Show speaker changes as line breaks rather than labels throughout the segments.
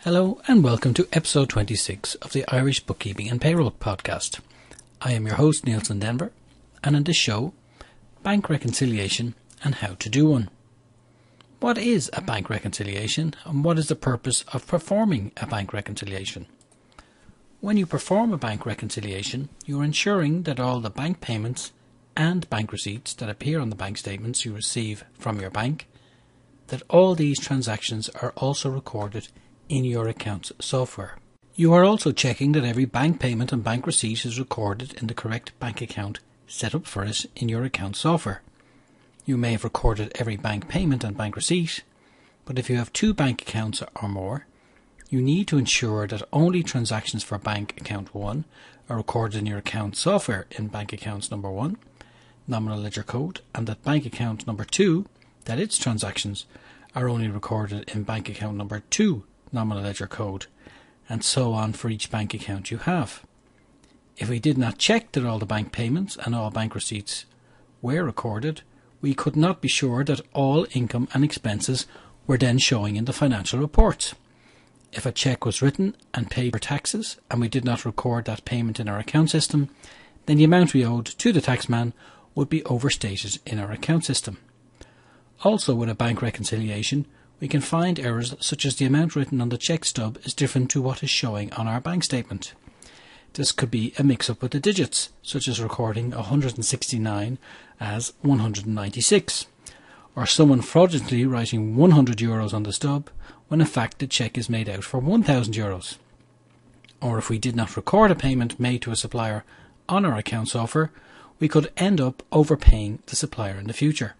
Hello and welcome to episode 26 of the Irish Bookkeeping and Payroll podcast. I am your host Nielsen Denver, and in this show, bank reconciliation and how to do one. What is a bank reconciliation and what is the purpose of performing a bank reconciliation? When you perform a bank reconciliation, you are ensuring that all the bank payments and bank receipts that appear on the bank statements you receive from your bank, that all these transactions are also recorded in your accounts software. You are also checking that every bank payment and bank receipt is recorded in the correct bank account set up for it in your account software. You may have recorded every bank payment and bank receipt, but if you have two bank accounts or more, you need to ensure that only transactions for bank account 1 are recorded in your account software in bank accounts number 1, nominal ledger code, and that bank account number 2, that its transactions are only recorded in bank account number 2, nominal ledger code, and so on for each bank account you have. If we did not check that all the bank payments and all bank receipts were recorded, we could not be sure that all income and expenses were then showing in the financial reports. If a cheque was written and paid for taxes and we did not record that payment in our account system, then the amount we owed to the taxman would be overstated in our account system. Also, with a bank reconciliation, we can find errors such as the amount written on the cheque stub is different to what is showing on our bank statement. This could be a mix-up with the digits, such as recording 169 as 196, or someone fraudulently writing €100 on the stub when in fact the cheque is made out for €1,000. Or if we did not record a payment made to a supplier on our account software, we could end up overpaying the supplier in the future.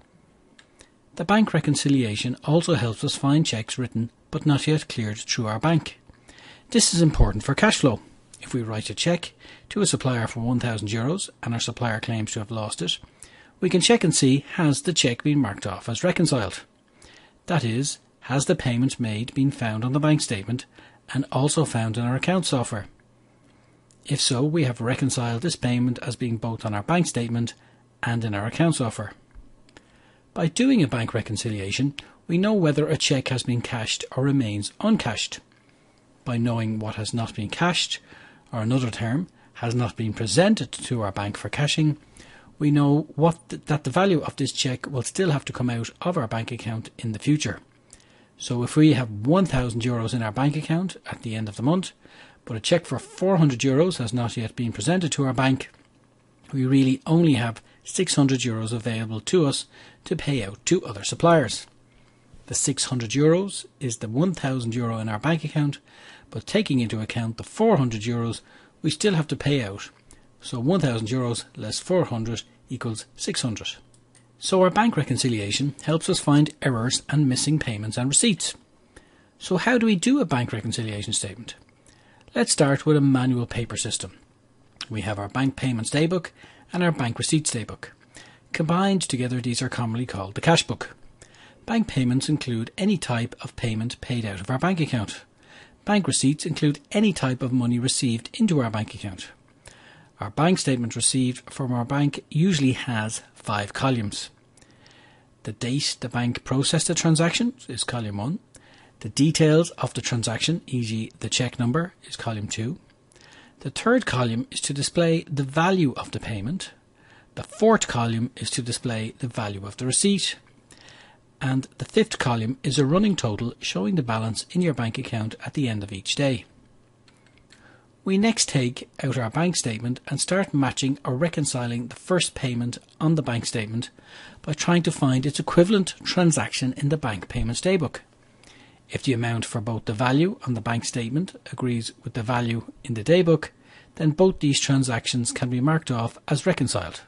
The bank reconciliation also helps us find cheques written but not yet cleared through our bank. This is important for cash flow. If we write a cheque to a supplier for €1,000 and our supplier claims to have lost it, we can check and see, has the cheque been marked off as reconciled? That is, has the payment made been found on the bank statement and also found in our account software? If so, we have reconciled this payment as being both on our bank statement and in our account software. By doing a bank reconciliation, we know whether a cheque has been cashed or remains uncashed. By knowing what has not been cashed, or another term, has not been presented to our bank for cashing, we know that the value of this cheque will still have to come out of our bank account in the future. So if we have €1,000 in our bank account at the end of the month, but a cheque for €400 has not yet been presented to our bank, we really only have €600 available to us to pay out to other suppliers. The €600 is the €1,000 in our bank account, but taking into account the €400 we still have to pay out. So €1,000 less 400 equals 600. So our bank reconciliation helps us find errors and missing payments and receipts. So how do we do a bank reconciliation statement? Let's start with a manual paper system. We have our bank payments daybook and our bank receipts daybook. Combined together, these are commonly called the cash book. Bank payments include any type of payment paid out of our bank account. Bank receipts include any type of money received into our bank account. Our bank statement received from our bank usually has 5 columns. The date the bank processed the transaction is column 1. The details of the transaction, e.g. the cheque number, is column 2. The third column is to display the value of the payment. The fourth column is to display the value of the receipt. And the fifth column is a running total showing the balance in your bank account at the end of each day. We next take out our bank statement and start matching or reconciling the first payment on the bank statement by trying to find its equivalent transaction in the bank payments daybook. If the amount for both the value on the bank statement agrees with the value in the daybook, then both these transactions can be marked off as reconciled.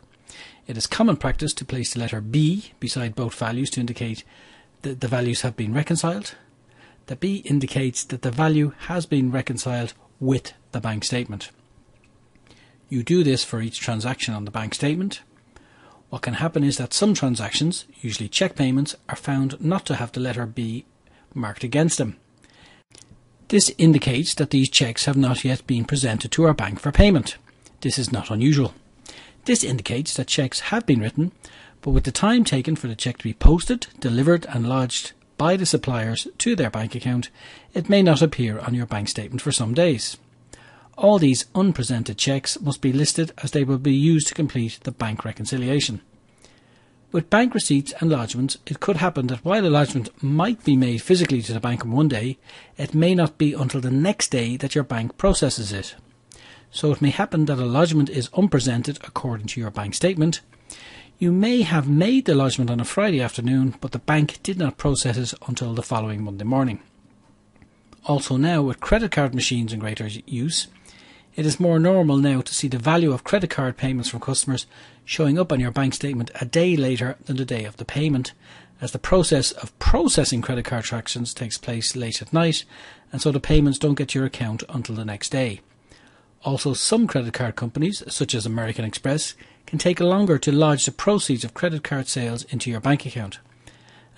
It is common practice to place the letter B beside both values to indicate that the values have been reconciled. The B indicates that the value has been reconciled with the bank statement. You do this for each transaction on the bank statement. What can happen is that some transactions, usually cheque payments, are found not to have the letter B marked against them. This indicates that these cheques have not yet been presented to our bank for payment. This is not unusual. This indicates that cheques have been written, but with the time taken for the cheque to be posted, delivered and lodged by the suppliers to their bank account, it may not appear on your bank statement for some days. All these unpresented cheques must be listed as they will be used to complete the bank reconciliation. With bank receipts and lodgements, it could happen that while a lodgement might be made physically to the bank on one day, it may not be until the next day that your bank processes it. So it may happen that a lodgement is unpresented according to your bank statement. You may have made the lodgement on a Friday afternoon, but the bank did not process it until the following Monday morning. Also now, with credit card machines in greater use, it is more normal now to see the value of credit card payments from customers showing up on your bank statement a day later than the day of the payment, as the process of processing credit card transactions takes place late at night, and so the payments don't get to your account until the next day. Also, some credit card companies, such as American Express, can take longer to lodge the proceeds of credit card sales into your bank account.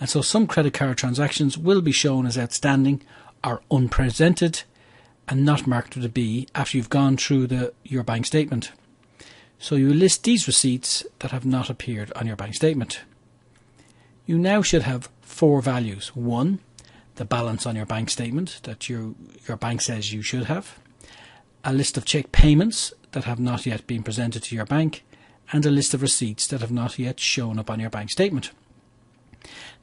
And so some credit card transactions will be shown as outstanding or unpresented and not marked with a B after you've gone through your bank statement. So you list these receipts that have not appeared on your bank statement. You now should have 4 values. 1, the balance on your bank statement that your bank says you should have. A list of cheque payments that have not yet been presented to your bank, and a list of receipts that have not yet shown up on your bank statement.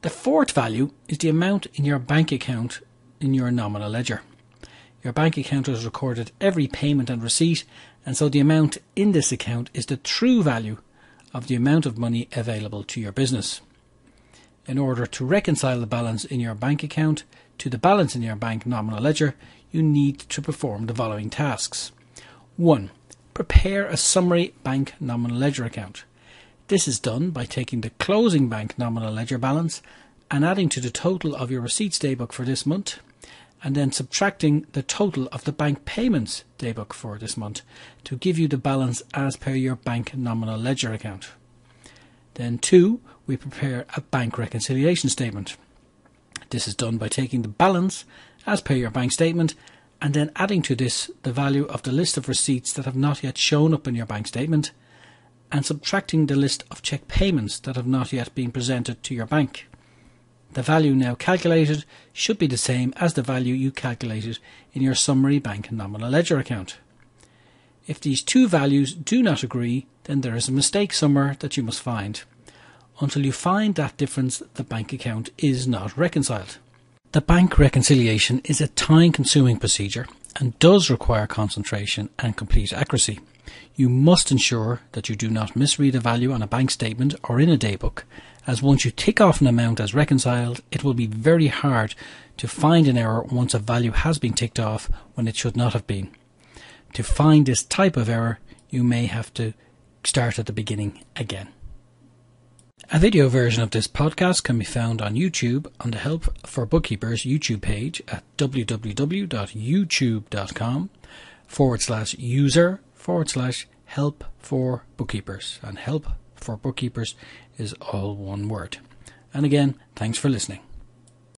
The 4th value is the amount in your bank account in your nominal ledger. Your bank account has recorded every payment and receipt, and so the amount in this account is the true value of the amount of money available to your business. In order to reconcile the balance in your bank account to the balance in your bank nominal ledger, you need to perform the following tasks. 1. Prepare a summary bank nominal ledger account. This is done by taking the closing bank nominal ledger balance and adding to the total of your receipts daybook for this month, and then subtracting the total of the bank payments daybook for this month to give you the balance as per your bank nominal ledger account. Then 2, we prepare a bank reconciliation statement. This is done by taking the balance as per your bank statement and then adding to this the value of the list of receipts that have not yet shown up in your bank statement and subtracting the list of cheque payments that have not yet been presented to your bank. The value now calculated should be the same as the value you calculated in your summary bank nominal ledger account. If these 2 values do not agree, then there is a mistake somewhere that you must find. Until you find that difference, the bank account is not reconciled. The bank reconciliation is a time-consuming procedure and does require concentration and complete accuracy. You must ensure that you do not misread a value on a bank statement or in a daybook, as once you tick off an amount as reconciled, it will be very hard to find an error once a value has been ticked off when it should not have been. To find this type of error, you may have to start at the beginning again. A video version of this podcast can be found on YouTube on the Help for Bookkeepers YouTube page at www.youtube.com/user/help for bookkeepers, and help for bookkeepers is all one word. And again, thanks for listening.